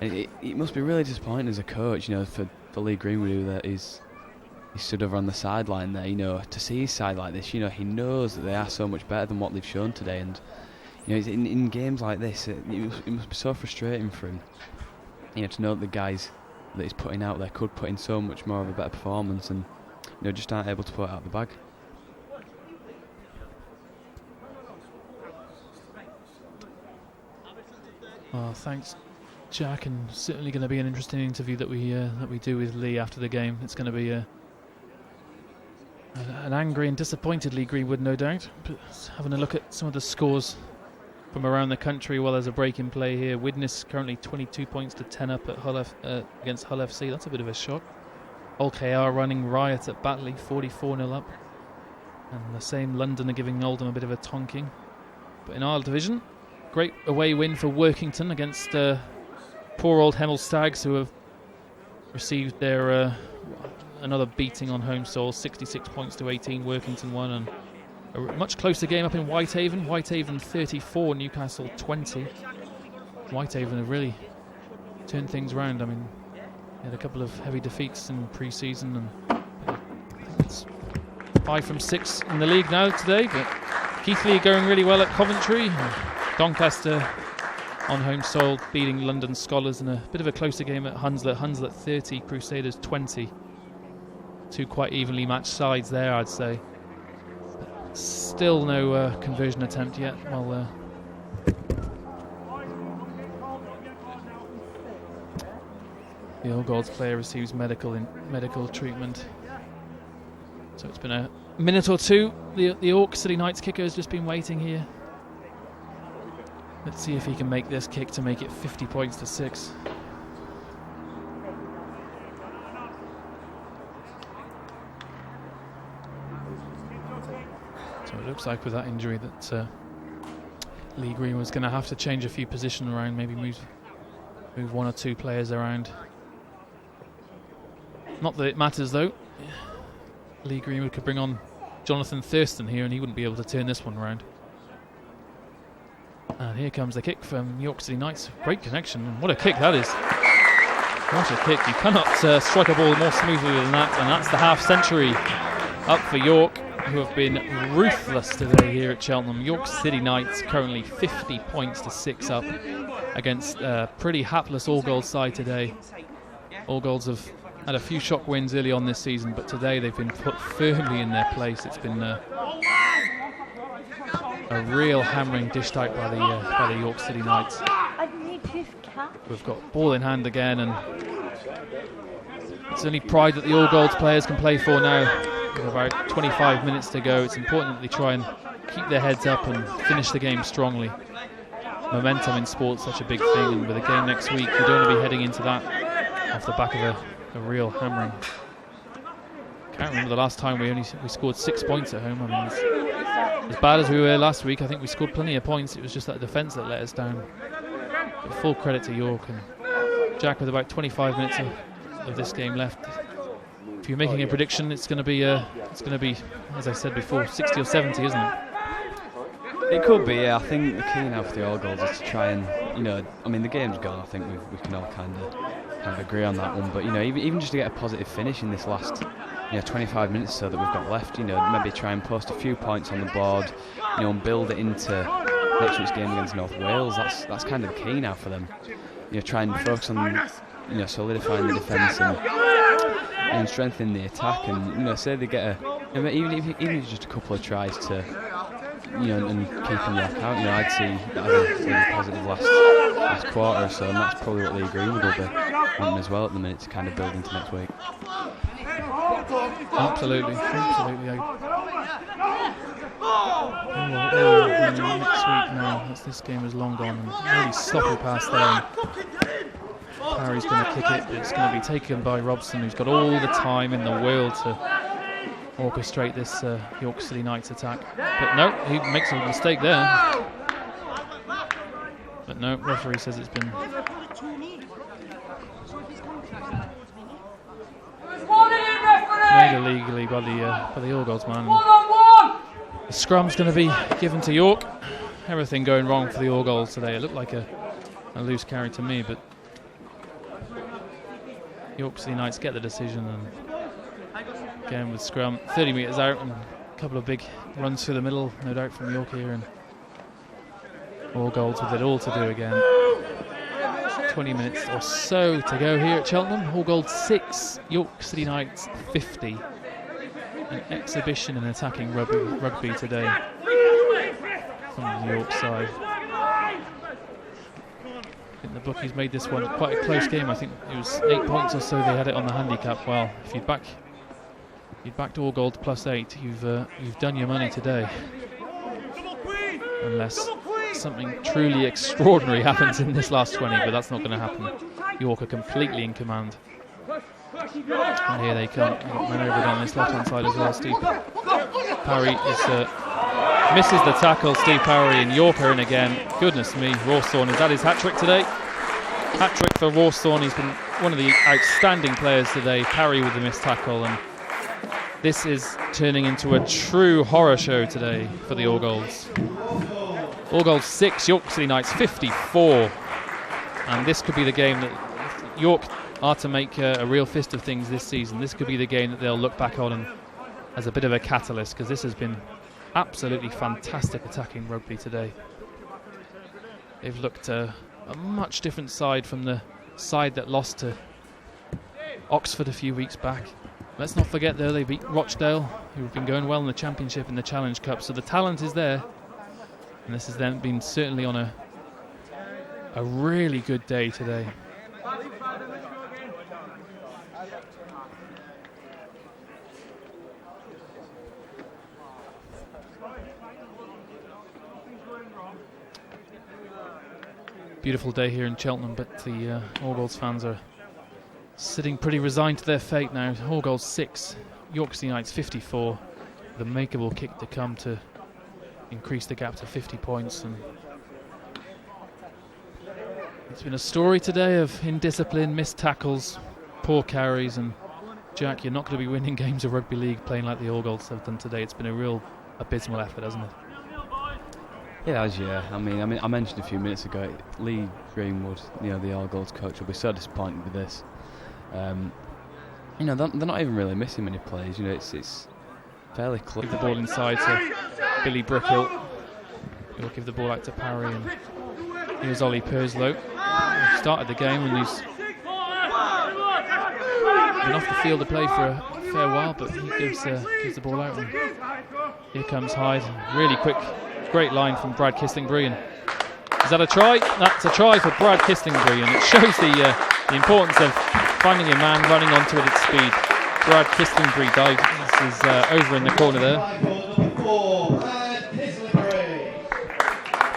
It must be really disappointing as a coach, for Lee Greenwood, who that is. He stood over on the sideline there, to see his side like this, he knows that they are so much better than what they've shown today, and in games like this, it must be so frustrating for him, to know that the guys that he's putting out there could put in so much more of a better performance, and just aren't able to put it out of the bag. Well, thanks, Jack, and certainly going to be an interesting interview that we do with Lee after the game. It's going to be an angry and disappointed Lee Greenwood, no doubt. But having a look at some of the scores from around the country, well, there's a break in play here. Widnes currently 22 points to 10 up at Hull against Hull FC. That's a bit of a shock. Hull KR running riot at Batley, 44-0 up. And the same London are giving Oldham a bit of a tonking. But in our division, great away win for Workington against poor old Hemel Stags, who have received their another beating on home soil, 66 points to 18. Workington won, and a much closer game up in Whitehaven. Whitehaven 34, Newcastle 20. Whitehaven have really turned things around. I mean, they had a couple of heavy defeats in pre-season, and I think it's 5 from 6 in the league now today. But Keighley are going really well at Coventry. Doncaster on home soil beating London Scholars in a bit of a closer game at Hunslet. Hunslet 30, Crusaders 20. Two quite evenly matched sides there, I'd say. But still no conversion attempt yet. Well, the Old Gold's player receives medical treatment. So it's been a minute or two. The York City Knights kicker has just been waiting here. Let's see if he can make this kick to make it 50 points to 6. So it looks like with that injury that Lee Green was going to have to change a few positions around, maybe move one or two players around. Not that it matters though. Lee Greenwood could bring on Jonathan Thurston here and he wouldn't be able to turn this one around. And here comes the kick from York City Knights. Great connection. What a kick that is. What a kick. You cannot strike a ball more smoothly than that. And that's the half century up for York, who have been ruthless today here at Cheltenham. York City Knights currently 50 points to 6 up against a pretty hapless All Golds side today. All Golds have had a few shock wins early on this season, but today they've been put firmly in their place. It's been a real hammering dished out by the York City Knights. We've got ball in hand again, and it's only pride that the All Golds players can play for now. With about 25 minutes to go, it's important that they try and keep their heads up and finish the game strongly. Momentum in sport's such a big thing, and with a game next week, you don't want to be heading into that off the back of a real hammering. Can't remember the last time we scored 6 points at home. I mean, as bad as we were last week, I think we scored plenty of points. It was just that defence that let us down. But full credit to York, and Jack, with about 25 minutes of this game left. If you're making a prediction, it's going to be, as I said before, 60 or 70, isn't it? It could be, yeah. I think the key now for the All Golds is to try and, I mean, the game's gone. I think we can all kind of agree on that one. But even just to get a positive finish in this last 25 minutes or so that we've got left, maybe try and post a few points on the board, and build it into next week's game against North Wales. That's kind of the key now for them. Try and focus on solidifying the defence and strengthening the attack, and say they get even if it's just a couple of tries to and keeping the account. I'd see that as a really positive last quarter or so, and that's probably what Lee Greenwood will be wanting as well at the minute to kind of build into next week. Absolutely. Next week now, as this game is long gone, and really sloppy pass there. Parry's going to kick it. It's going to be taken by Robson, who's got all the time in the world to orchestrate this York City Knights attack. But no, he makes a mistake there. But no, referee says it's been illegally by the All Golds man. The scrum's going to be given to York. Everything going wrong for the All Golds today. It looked like a loose carry to me, but York City Knights get the decision, and again with scrum 30 metres out and a couple of big runs through the middle, no doubt from York here, and All Golds with it all to do again. 20 minutes or so to go here at Cheltenham. All Golds 6, York City Knights 50. An exhibition in attacking rugby today from the York side. I think the bookies made this one quite a close game. I think it was 8 points or so they had it on the handicap. Well, if you'd backed All Golds +8, you've done your money today. Unless something truly extraordinary happens in this last 20, but that's not going to happen. York are completely in command. And here they come. They've got men over on this left hand side as well. Steve Parry misses the tackle. Steve Parry and York are in again. Goodness me, Rawsthorne has had his hat-trick today. Hat-trick for Rawsthorne. He's been one of the outstanding players today. Parry with the missed tackle, and this is turning into a true horror show today for the All Golds. All Golds 6, York City Knights 54, and this could be the game that York are to make a real fist of things this season. This could be the game that they'll look back on and as a bit of a catalyst, because this has been absolutely fantastic attacking rugby today. They've looked a much different side from the side that lost to Oxford a few weeks back. Let's not forget though, they beat Rochdale, who've been going well in the Championship and the Challenge Cup, so the talent is there. And this has then been certainly on a really good day today. Beautiful day here in Cheltenham, but the All Golds fans are sitting pretty resigned to their fate now. All Golds 6, York City Knights 54. The makeable kick to come to increase the gap to 50 points. And it's been a story today of indiscipline, missed tackles, poor carries, and Jack, you're not going to be winning games of Rugby League playing like the All Golds have done today. It's been a real abysmal effort, hasn't it? It has, yeah. I mean, I mentioned a few minutes ago, Lee Greenwood, the All Golds coach, will be so disappointed with this. They're not even really missing many plays. It's fairly close. Give the ball inside to Billy Brickhill. He'll give the ball out to Parry, and here's Ollie Purslow. He started the game and he's been off the field to play for a fair while, but he gives the ball out. And here comes Hyde. Really quick, great line from Brad Kistlingbury. And is that a try? That's a try for Brad Kistlingbury, and it shows the importance of finding a man running onto it at speed. Brad Kistlingbury dives. This is over in the corner there.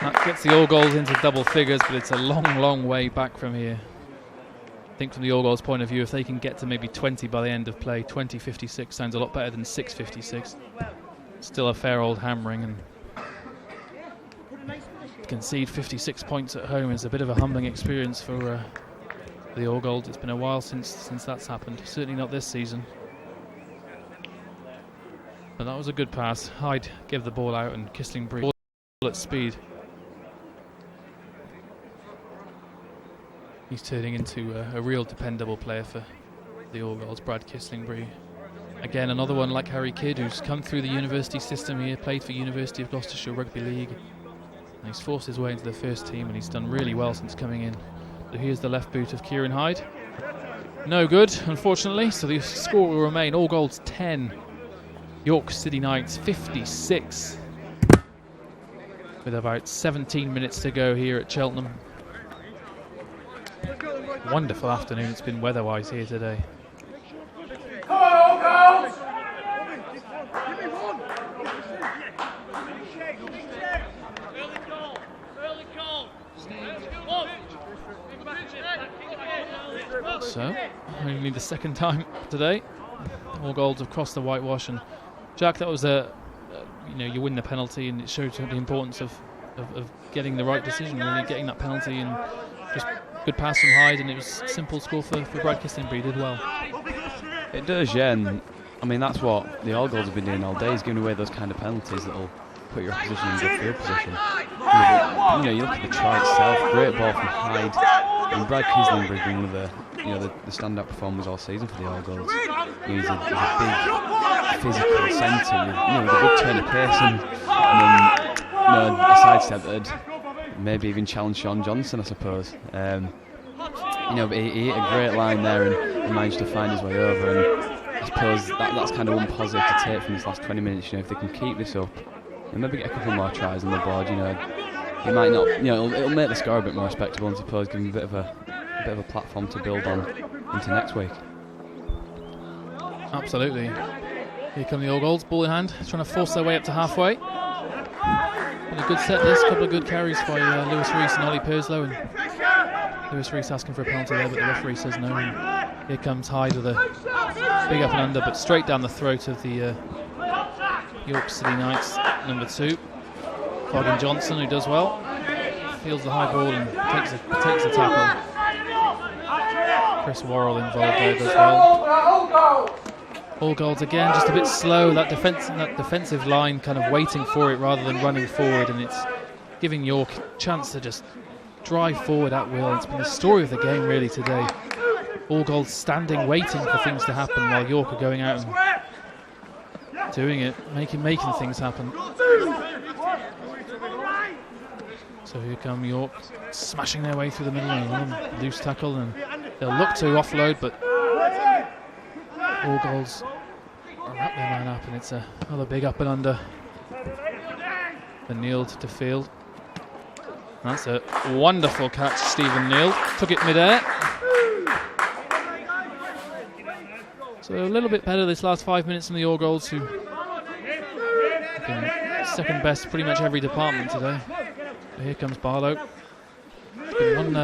That gets the All Golds into double figures, but it's a long, long way back from here. I think from the All Golds point of view, if they can get to maybe 20 by the end of play, 20.56 sounds a lot better than 6.56. Still a fair old hammering, and to concede 56 points at home is a bit of a humbling experience for the All Golds. It's been a while since that's happened. Certainly not this season. But that was a good pass. Hyde gave the ball out, and Kistlingbury at speed. He's turning into a real dependable player for the All Golds, Brad Kistlingbury. Again, another one like Harry Kidd, who's come through the university system here, played for University of Gloucestershire Rugby League. And he's forced his way into the first team, and he's done really well since coming in. So here's the left boot of Kieran Hyde. No good, unfortunately, so the score will remain All Golds 10, York City Knights 56, with about 17 minutes to go here at Cheltenham. Wonderful afternoon it's been weather-wise here today. So, only the second time today. All Golds have crossed the whitewash, and Jack, that was you win the penalty, and it showed the importance of getting the right decision, really getting that penalty, and just good pass from Hyde, and it was a simple score for Brad Kistlingbury. He did well. It does, yeah. And I mean, that's what the All Golds have been doing all day, is giving away those kind of penalties that'll put your opposition in good field position. You look at the try itself, great ball from Hyde. And Brad Kislinger has been one of the standout performers all season for the All Golds. He's a big physical centre with a good turn of pace and then a sidestep that'd maybe even challenge Sean Johnson, I suppose. But he hit a great line there and managed to find his way over. And I suppose that's kind of one positive to take from this last 20 minutes. If they can keep this up and maybe get a couple more tries on the board, it might not. It'll make the score a bit more respectable and suppose give them a bit of a platform to build on into next week. Absolutely. Here come the All Golds, ball in hand, trying to force their way up to halfway. Been a good set this, couple of good carries by Lewis Rees and Ollie Perslow. And Lewis Rees asking for a penalty there, but the referee says no. And here comes Hyde with a big up and under, but straight down the throat of the York City Knights, number 2. Fogin Johnson, who does well, fields the high ball and takes the tackle. Chris Worrell involved there as well. All Golds again, just a bit slow. That defensive line kind of waiting for it rather than running forward, and it's giving York a chance to just drive forward at will. It's been the story of the game really today. All Golds standing, waiting for things to happen, while York are going out and doing it, making things happen. So here come York, smashing their way through the middle and a loose tackle, and they'll look to offload, but All Golds wrap their man up, and it's another big up and under. The Neal to field. That's a wonderful catch, Stephen Neal. Took it mid-air. So a little bit better this last 5 minutes from the All Golds, who have been second best pretty much every department today. But here comes Barlow. It's been one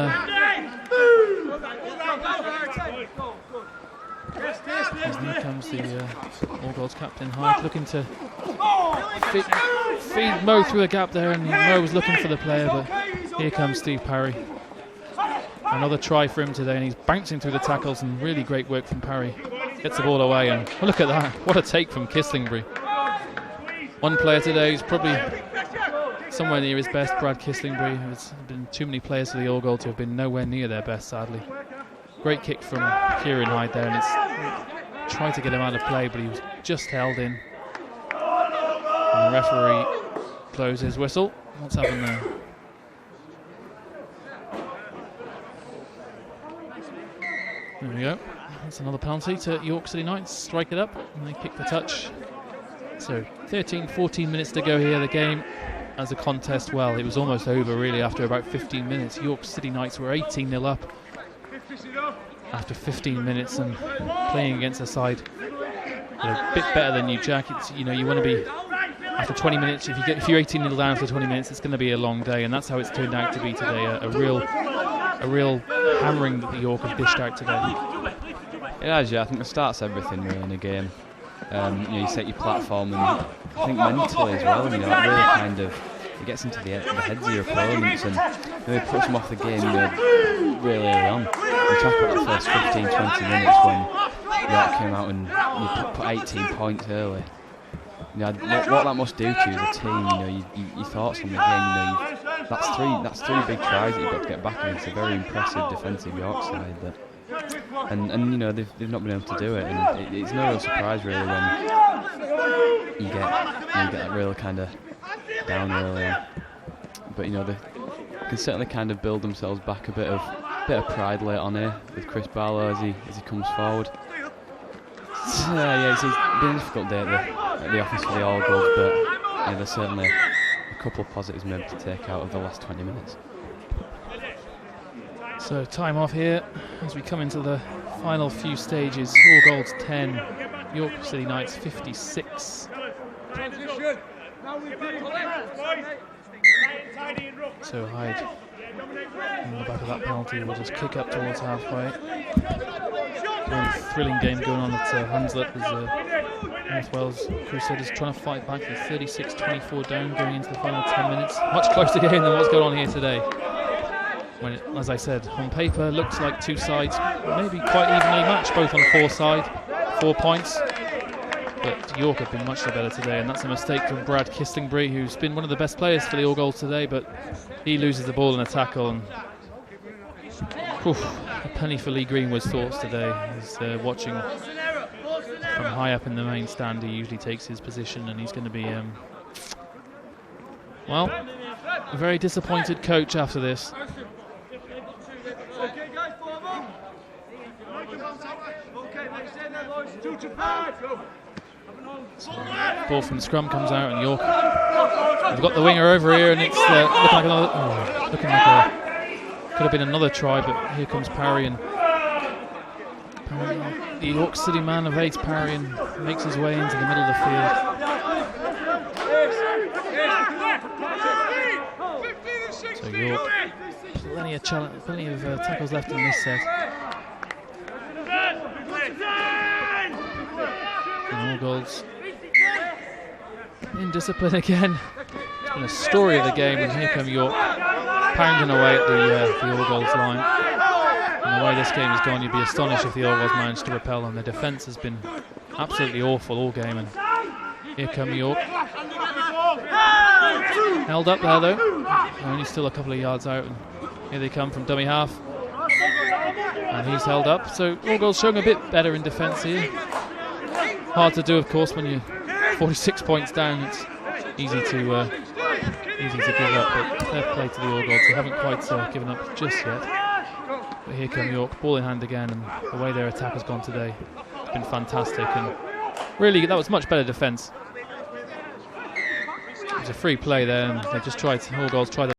as here comes the All Golds captain Hyde, looking to feed Mo through the gap there, and Mo was looking for the player, but here comes Steve Parry. Another try for him today, and he's bouncing through the tackles, and really great work from Parry. Gets the ball away, and look at that, what a take from Kislingbury. One player today who's probably somewhere near his best, Brad Kislingbury. There's been too many players for the All Golds who have been nowhere near their best, sadly. Great kick from Kieran Hyde there, and it's tried to get him out of play, but he was just held in. And the referee blows his whistle. What's happened there? There we go. That's another penalty to York City Knights. Strike it up, and they kick the touch. So 13-14 minutes to go here. The game as a contest, well, it was almost over really after about 15 minutes. York City Knights were 18-0 up after 15 minutes, and playing against a side a bit better than you, Jack. It's, you want to be after 20 minutes. If you're 18-0 down after 20 minutes, it's going to be a long day, and that's how it's turned out to be today. A real hammering that the York have dished out today. It has, yeah. I think it starts everything really in a game. You set your platform, and I think mentally as well. It really kind of it gets into the heads of your opponents, and it puts them off the game really early on. You talk about the first 15-20 minutes when York came out and put 18 points early. What that must do to you as a team. Your thoughts on the game. That's three big tries that you've got to get back against a very impressive defensive York side. And they've not been able to do it, and it's no real surprise really when you get that real kind of down early on. But they can certainly kind of build themselves back a bit of pride late on here with Chris Barlow as he comes forward. It's been a difficult day at the office for the All Golds, but there's certainly a couple of positives maybe to take out of the last 20 minutes. So time off here as we come into the final few stages. All Golds 10, York City Knights 56. So Hyde on the back of that penalty will just kick up towards halfway. A thrilling game going on at Hunslet as North Wales Crusaders trying to fight back. They're 36-24 down going into the final 10 minutes. Much closer game than what's going on here today. When it, as I said, on paper looks like two sides maybe quite evenly matched, both on 4 points. But York have been much better today, and that's a mistake from Brad Kistingbury, who's been one of the best players for the All Goals today, but he loses the ball in a tackle. And a penny for Lee Greenwood's thoughts today. He's watching from high up in the main stand. He usually takes his position, and he's going to be, well, a very disappointed coach after this. So, ball from the scrum comes out, and York have got the winger over here, and it's looking like another. Looking like could have been another try, but here comes Parry, and the York City man evades Parry and makes his way into the middle of the field. So York, plenty of tackles left in this set. And All Goals in discipline again. It's been a story of the game, and here come York pounding away at the All Goals line. And the way this game has gone, you'd be astonished if the All Goals managed to repel them. The defence has been absolutely awful all game, and here come York. Held up there though, they're only still a couple of yards out, and here they come from dummy half. And he's held up, so All Goals showing a bit better in defence here. Hard to do, of course, when you're 46 points down. It's easy to give up, but fair play to the All Goals. They haven't quite given up just yet. But here come York, ball in hand again, and the way their attack has gone today has been fantastic. And really, that was much better defence. It was a free play there, and they just tried. All Goals tried.